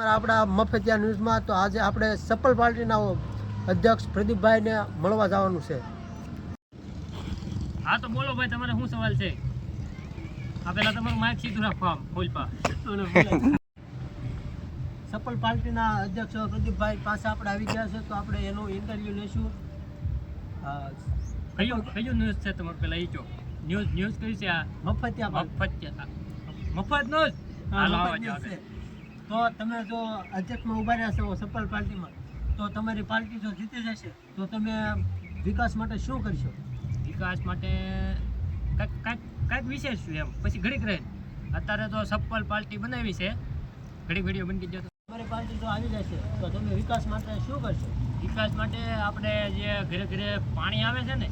આપણા મફતિયા ન્યૂઝમાં તો આજે આપણે સફળ પાર્ટીના અધ્યક્ષ પ્રદીપભાઈને મળવા જવાનું છે. હા તો બોલો ભાઈ, તમારે શું સવાલ છે? આ પેલા તમારું માઇક સીધું રાખો, આમ ફૂલપા. સફળ પાર્ટીના અધ્યક્ષ પ્રદીપભાઈ પાસે આપણે આવી ગયા છે, તો આપણે એનું ઇન્ટરવ્યુ લઈશું. કયું ન્યૂઝ છે તમારું? પેલા ઈ જો ન્યૂઝ કયું છે? આ મફતિયા મફત ન્યૂઝ. હાલો આવો જાઓ. તો તમે જો અધ્યક્ષમાં ઉભા રહ્યા છો સફળ પાર્ટીમાં, તો તમારી પાર્ટી જો જીતી જશે તો તમે વિકાસ માટે શું કરશો? વિકાસ માટે કાંઈક વિશેષ શું એમ, પછી ઘડીક રહે. અત્યારે તો સફળ પાર્ટી બનાવી છે, ઘડીક વિડીયો બની ગયો. તમારી પાર્ટી જો આવી જશે તો તમે વિકાસ માટે શું કરશો? વિકાસ માટે આપણે જે ઘરે ઘરે પાણી આવે છે ને,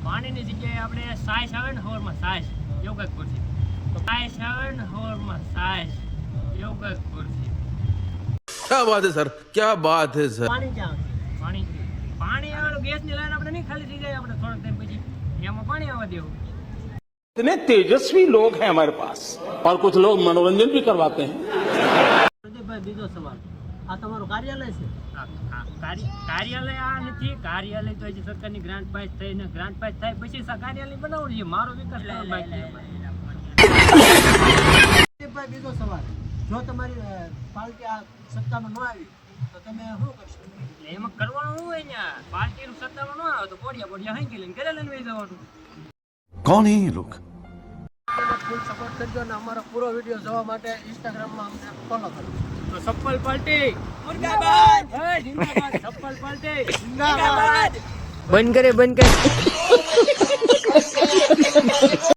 પાણીની જગ્યાએ આપણે સાયસ આવે ને હવારમાં, સાયસ એવું કંઈક કરશે. તો સાયસ આવે ને હવારમાં, સાયસ એવું કંઈક કરશે. क्या बात है सर, क्या बात है सर. પાણી ક્યાં પાણી આવે, ગેસની લાઈન આપણે નહીં ખાલી થઈ જાય, આપણે થોડાક ટાઈમ પછી એમાં પાણી આવવા દેવું. इतने तेजस्वी लोग हैं हमारे पास और कुछ लोग मनोरंजन भी करवाते हैं. પ્રદીપભાઈ, બીજો સવાલ, આ તમારું કાર્યાલય છે? કાર્યાલય આ નથી. કાર્યાલય તો હજી સરકારની ગ્રાન્ટ પાસ થઈને ગ્રાન્ટ પાસ થાય પછી કાર્યાલય બનાવવું છે. મારો વિકાસ કરવાનો બાકી છે. પ્રદીપભાઈ, બીજો સવાલ, જો તમારી પાર્ટી આ સત્તામાં ન આવી તો તમે શું કરશો? એટલે એમાં કરવાનું શું હોય ને, પાર્ટીનું સત્તામાં ન આવે તો પોડિયા હાંકી લઈને ઘરે લઈને વહી જવાનું. कौन है ये लोग? ફૂલ સપોર્ટ કરજો અને અમારો પૂરો વિડીયો જોવા માટે ઇન્સ્ટાગ્રામમાં અમને ફોલો કરો. તો સફળ પાર્ટી મુર્દાબાદ, જિંદાબાદ. સફળ પાર્ટી જિંદાબાદ. બંધ કરે.